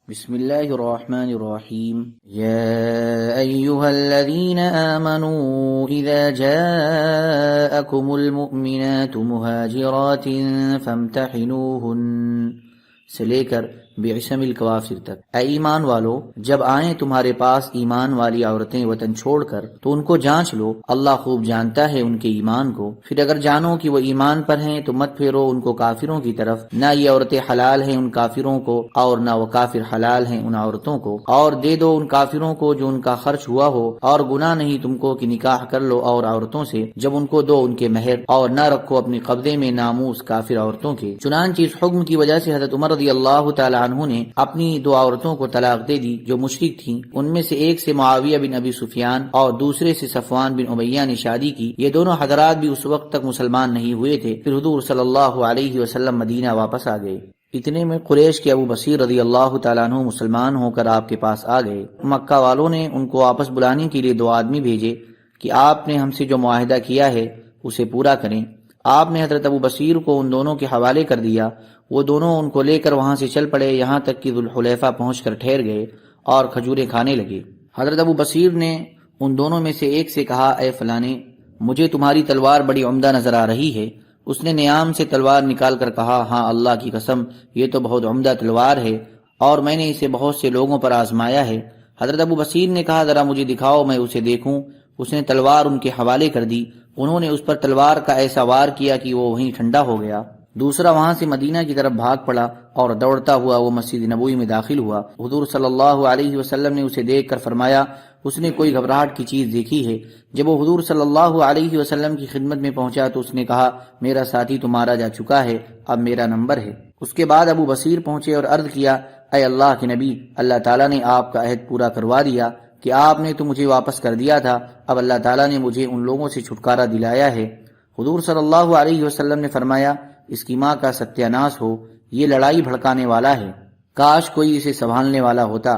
بسم الله الرحمن الرحيم يا أيها الذين آمنوا إذا جاءكم المؤمنات مهاجرات فامتحنوهن سے لے کر بعشم الکوافر تک۔ اے ایمان والو، جب آئیں تمہارے پاس ایمان والی عورتیں وطن چھوڑ کر تو ان کو جانچ لو، اللہ خوب جانتا ہے ان کے ایمان کو۔ پھر اگر جانو کہ وہ ایمان پر ہیں تو مت پھیرو ان کو کافروں کی طرف، نہ یہ عورتیں حلال ہیں ان کافروں کو اور نہ وہ کافر حلال ہیں ان عورتوں کو، اور دے دو ان کافروں کو جو ان کا خرچ ہوا ہو، اور گناہ نہیں تم کو کہ نکاح کر لو اور عورتوں سے جب ان کو دو ان کے مہر، اور نہ رکھو اپنے قبضے میں ناموس کافر عورتوں کے۔ چنانچہ اس حکم کی وجہ سے حضرت عمر رضی اللہ تعالی عنہ نے اپنی دو عورتوں کو طلاق دے دی جو مشرک تھیں، ان میں سے ایک سے معاویہ بن ابی سفیان اور دوسرے سے صفوان بن امیہ نے شادی کی۔ یہ دونوں حضرات بھی اس وقت تک مسلمان نہیں ہوئے تھے۔ پھر حضور صلی اللہ علیہ وسلم مدینہ واپس آ گئے۔ اتنے میں قریش کے ابو بصیر رضی اللہ تعالیٰ عنہ مسلمان ہو کر آپ کے پاس آ گئے۔ مکہ والوں نے ان کو واپس بلانے کے لیے دو آدمی بھیجے کہ آپ نے ہم سے جو معاہدہ کیا ہے اسے پورا کریں۔ آپ نے حضرت ابو بصیر کو ان دونوں کے حوالے کر دیا۔ وہ دونوں ان کو لے کر وہاں سے چل پڑے، یہاں تک کہ ذوالحلیفہ پہنچ کر ٹھہر گئے اور کھجوریں کھانے لگے۔ حضرت ابو بصیر نے ان دونوں میں سے ایک سے کہا، اے فلانے، مجھے تمہاری تلوار بڑی عمدہ نظر آ رہی ہے۔ اس نے نیام سے تلوار نکال کر کہا، ہاں اللہ کی قسم یہ تو بہت عمدہ تلوار ہے اور میں نے اسے بہت سے لوگوں پر آزمایا ہے۔ حضرت ابو بصیر نے کہا، ذرا مجھے دکھاؤ میں اسے دیکھوں۔ اس نے تلوار ان کے حوالے کر دی۔ انہوں نے اس پر تلوار کا ایسا وار کیا کہ وہ وہیں ٹھنڈا ہو گیا۔ دوسرا وہاں سے مدینہ کی طرف بھاگ پڑا اور دوڑتا ہوا وہ مسجد نبوی میں داخل ہوا۔ حضور صلی اللہ علیہ وسلم نے اسے دیکھ کر فرمایا، اس نے کوئی گھبراہٹ کی چیز دیکھی ہے۔ جب وہ حضور صلی اللہ علیہ وسلم کی خدمت میں پہنچا تو اس نے کہا، میرا ساتھی تو مارا جا چکا ہے، اب میرا نمبر ہے۔ اس کے بعد ابو بصیر پہنچے اور عرض کیا، اے اللہ کے نبی، اللہ تعالیٰ نے آپ کا عہد پورا کروا دیا کہ آپ نے تو مجھے واپس کر دیا تھا، اب اللہ تعالیٰ نے مجھے ان لوگوں سے چھٹکارا دلایا ہے۔ حضور صلی اللہ علیہ وسلم نے فرمایا، اس کی ماں کا ستیہ ناس ہو، یہ لڑائی بھڑکانے والا ہے، کاش کوئی اسے سنبھالنے والا ہوتا۔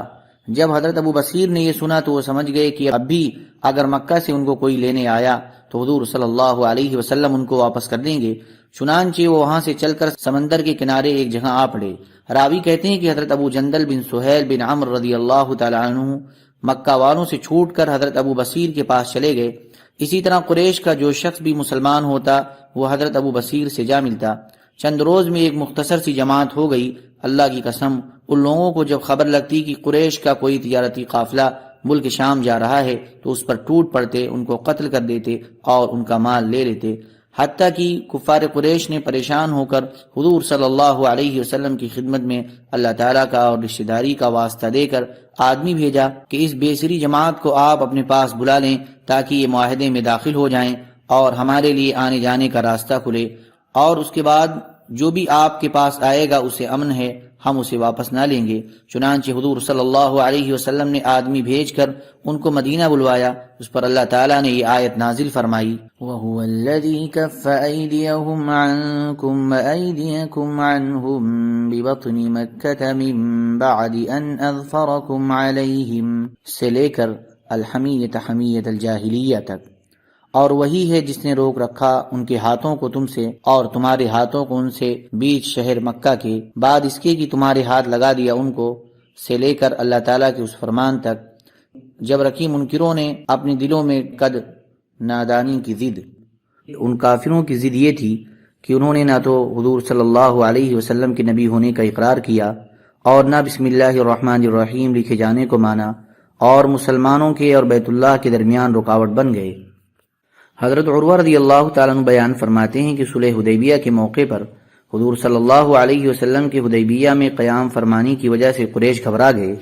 جب حضرت ابو بصیر نے یہ سنا تو وہ سمجھ گئے کہ اب بھی اگر مکہ سے ان کو کوئی لینے آیا تو حضور صلی اللہ علیہ وسلم ان کو واپس کر دیں گے۔ چنانچہ وہ وہاں سے چل کر سمندر کے کنارے ایک جگہ آ پڑے۔ راوی کہتے ہیں کہ حضرت ابو جندل بن سہیل بن عمرو رضی اللہ تعالی عنہ مکہ والوں سے چھوٹ کر حضرت ابو بصیر کے پاس چلے گئے۔ اسی طرح قریش کا جو شخص بھی مسلمان ہوتا وہ حضرت ابو بصیر سے جا ملتا۔ چند روز میں ایک مختصر سی جماعت ہو گئی۔ اللہ کی قسم ان لوگوں کو جب خبر لگتی کہ قریش کا کوئی تجارتی قافلہ ملک شام جا رہا ہے تو اس پر ٹوٹ پڑتے، ان کو قتل کر دیتے اور ان کا مال لے لیتے، حتیٰ کہ کفار قریش نے پریشان ہو کر حضور صلی اللہ علیہ وسلم کی خدمت میں اللہ تعالیٰ کا اور رشتہ داری کا واسطہ دے کر آدمی بھیجا کہ اس بیسری جماعت کو آپ اپنے پاس بلا لیں تاکہ یہ معاہدے میں داخل ہو جائیں اور ہمارے لیے آنے جانے کا راستہ کھلے، اور اس کے بعد جو بھی آپ کے پاس آئے گا اسے امن ہے، ہم اسے واپس نہ لیں گے۔ چنانچہ حضور صلی اللہ علیہ وسلم نے آدمی بھیج کر ان کو مدینہ بلوایا۔ اس پر اللہ تعالیٰ نے یہ آیت نازل فرمائی، وَهُوَ الَّذِي كَفَّ أَيْدِيَهُمْ عَنكُمْ وَأَيْدِيَكُمْ عَنْهُمْ بِبَطْنِ مَكَّةَ مِنْ بَعْدِ أَنْ أَظْفَرَكُمْ عَلَيْهِمْ سے لے کر الحمیۃ حمیۃ الجاہلیہ تک، اور وہی ہے جس نے روک رکھا ان کے ہاتھوں کو تم سے اور تمہارے ہاتھوں کو ان سے بیچ شہر مکہ کے، بعد اس کے کہ تمہارے ہاتھ لگا دیا ان کو، سے لے کر اللہ تعالیٰ کے اس فرمان تک، جب رکھی منکروں نے اپنے دلوں میں قد نادانی کی ضد۔ ان کافروں کی ضد یہ تھی کہ انہوں نے نہ تو حضور صلی اللہ علیہ وسلم کے نبی ہونے کا اقرار کیا اور نہ بسم اللہ الرحمن الرحیم لکھے جانے کو مانا، اور مسلمانوں کے اور بیت اللہ کے درمیان رکاوٹ بن گئے۔ حضرت عروہ رضی اللہ تعالیٰ عنہ بیان فرماتے ہیں کہ صلح حدیبیہ کے موقع پر حضور صلی اللہ علیہ وسلم کے حدیبیہ میں قیام فرمانی کی وجہ سے قریش گھبرا گئے۔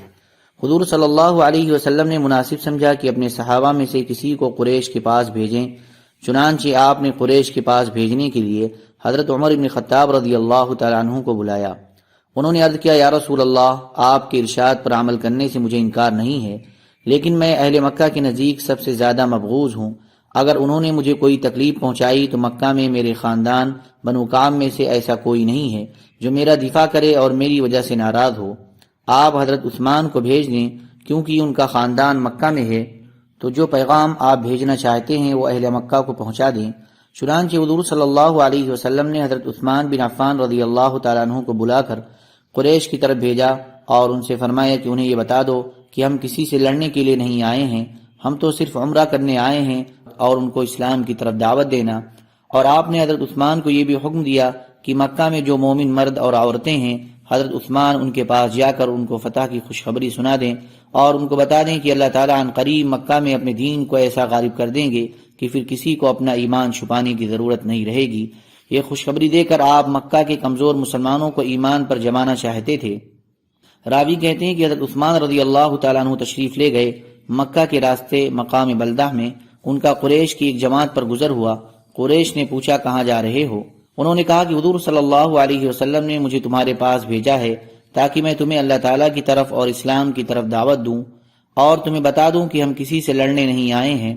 حضور صلی اللہ علیہ وسلم نے مناسب سمجھا کہ اپنے صحابہ میں سے کسی کو قریش کے پاس بھیجیں۔ چنانچہ آپ نے قریش کے پاس بھیجنے کے لیے حضرت عمر بن خطاب رضی اللہ تعالیٰ عنہ کو بلایا۔ انہوں نے عرض کیا، یا رسول اللہ، آپ کے ارشاد پر عمل کرنے سے مجھے انکار نہیں ہے، لیکن میں اہل مکہ کے نزدیک سب سے زیادہ مبغوض ہوں۔ اگر انہوں نے مجھے کوئی تکلیف پہنچائی تو مکہ میں میرے خاندان بنو کام میں سے ایسا کوئی نہیں ہے جو میرا دفاع کرے اور میری وجہ سے ناراض ہو۔ آپ حضرت عثمان کو بھیج دیں کیونکہ ان کا خاندان مکہ میں ہے، تو جو پیغام آپ بھیجنا چاہتے ہیں وہ اہل مکہ کو پہنچا دیں۔ چنانچہ حضور صلی اللہ علیہ وسلم نے حضرت عثمان بن عفان رضی اللہ تعالیٰ عنہ کو بلا کر قریش کی طرف بھیجا اور ان سے فرمایا کہ انہیں یہ بتا دو کہ ہم کسی سے لڑنے کے لیے نہیں آئے ہیں، ہم تو صرف عمرہ کرنے آئے ہیں اور ان کو اسلام کی طرف دعوت دینا۔ اور آپ نے حضرت عثمان کو یہ بھی حکم دیا کہ مکہ میں جو مومن مرد اور عورتیں ہیں، حضرت عثمان ان کے پاس جا کر ان کو فتح کی خوشخبری سنا دیں اور ان کو بتا دیں کہ اللہ تعالیٰ عن قریب مکہ میں اپنے دین کو ایسا غالب کر دیں گے کہ پھر کسی کو اپنا ایمان چھپانے کی ضرورت نہیں رہے گی۔ یہ خوشخبری دے کر آپ مکہ کے کمزور مسلمانوں کو ایمان پر جمانا چاہتے تھے۔ راوی کہتے ہیں کہ حضرت عثمان رضی اللہ تعالیٰ عنہ تشریف لے گئے۔ مکہ کے راستے مقام بلدہ میں ان کا قریش کی ایک جماعت پر گزر ہوا۔ قریش نے پوچھا کہاں جا رہے ہو؟ انہوں نے کہا کہ حضور صلی اللہ علیہ وسلم نے مجھے تمہارے پاس بھیجا ہے تاکہ میں تمہیں اللہ تعالیٰ کی طرف اور اسلام کی طرف دعوت دوں اور تمہیں بتا دوں کہ ہم کسی سے لڑنے نہیں آئے ہیں،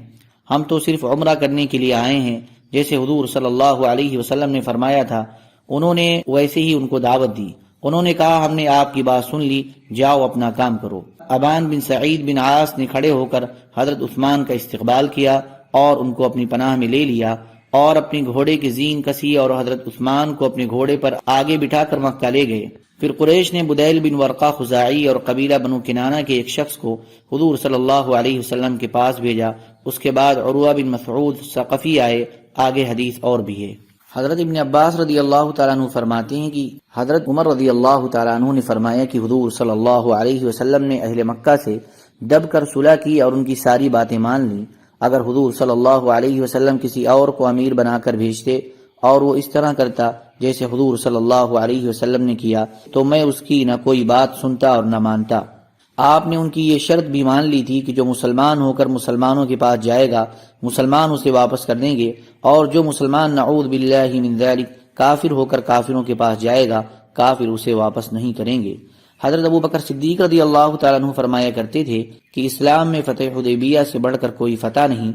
ہم تو صرف عمرہ کرنے کے لیے آئے ہیں، جیسے حضور صلی اللہ علیہ وسلم نے فرمایا تھا۔ انہوں نے ویسے ہی ان کو دعوت دی۔ انہوں نے کہا ہم نے آپ کی بات سن لی، جاؤ اپنا کام کرو۔ ابان بن سعید بن عاص نے کھڑے ہو کر حضرت عثمان کا استقبال کیا اور ان کو اپنی پناہ میں لے لیا اور اپنی گھوڑے کی زین کسی اور حضرت عثمان کو اپنے گھوڑے پر آگے بٹھا کر مکہ لے گئے۔ پھر قریش نے بدیل بن ورقہ خزاعی اور قبیلہ بنو کنانہ کے ایک شخص کو حضور صلی اللہ علیہ وسلم کے پاس بھیجا۔ اس کے بعد عروہ بن مسعود ثقفی آئے۔ آگے حدیث اور بھی ہے۔ حضرت ابن عباس رضی اللہ تعالیٰ عنہ فرماتے ہیں کہ حضرت عمر رضی اللہ تعالیٰ عنہ نے فرمایا کہ حضور صلی اللہ علیہ وسلم نے اہل مکہ سے دب کر صلح کی اور ان کی ساری باتیں مان لیں۔ اگر حضور صلی اللہ علیہ وسلم کسی اور کو امیر بنا کر بھیجتے اور وہ اس طرح کرتا جیسے حضور صلی اللہ علیہ وسلم نے کیا تو میں اس کی نہ کوئی بات سنتا اور نہ مانتا۔ آپ نے ان کی یہ شرط بھی مان لی تھی کہ جو مسلمان ہو کر مسلمانوں کے پاس جائے گا مسلمان اسے واپس کر دیں گے، اور جو مسلمان نعوذ باللہ من ذلک کافر ہو کر کافروں کے پاس جائے گا کافر اسے واپس نہیں کریں گے۔ حضرت ابو بکر صدیق رضی اللہ تعالیٰ عنہ فرمایا کرتے تھے کہ اسلام میں فتح حدیبیہ سے بڑھ کر کوئی فتح نہیں۔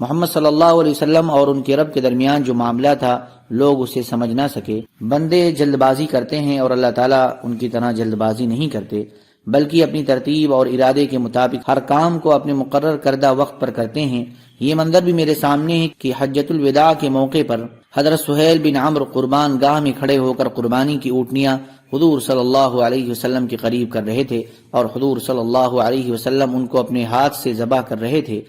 محمد صلی اللہ علیہ وسلم اور ان کے رب کے درمیان جو معاملہ تھا لوگ اسے سمجھ نہ سکے۔ بندے جلد بازی کرتے ہیں اور اللہ تعالیٰ ان کی طرح جلد بازی نہیں کرتے، بلکہ اپنی ترتیب اور ارادے کے مطابق ہر کام کو اپنے مقرر کردہ وقت پر کرتے ہیں۔ یہ منظر بھی میرے سامنے ہے کہ حجۃ الوداع کے موقع پر حضرت سہیل بن عمرو قربان گاہ میں کھڑے ہو کر قربانی کی اونٹنیاں حضور صلی اللہ علیہ وسلم کے قریب کر رہے تھے اور حضور صلی اللہ علیہ وسلم ان کو اپنے ہاتھ سے ذبح کر رہے تھے۔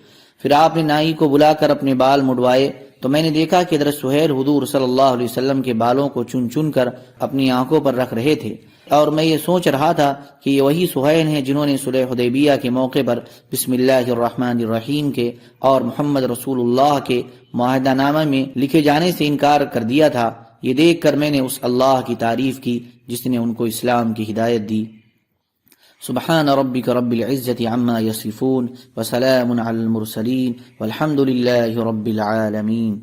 پھر آپ نے نائی کو بلا کر اپنے بال مڈوائے تو میں نے دیکھا کہ حضرت سہیل حضور صلی اللہ علیہ وسلم کے بالوں کو چن چن کر اپنی آنکھوں پر رکھ رہے تھے، اور میں یہ سوچ رہا تھا کہ یہ وہی سہیل ہیں جنہوں نے صلح حدیبیہ کے موقع پر بسم اللہ الرحمن الرحیم کے اور محمد رسول اللہ کے معاہدہ نامہ میں لکھے جانے سے انکار کر دیا تھا۔ یہ دیکھ کر میں نے اس اللہ کی تعریف کی جس نے ان کو اسلام کی ہدایت دی۔ سبحان ربک رب العزت عما یصفون وسلام علی المرسلین والحمد للہ رب العالمین۔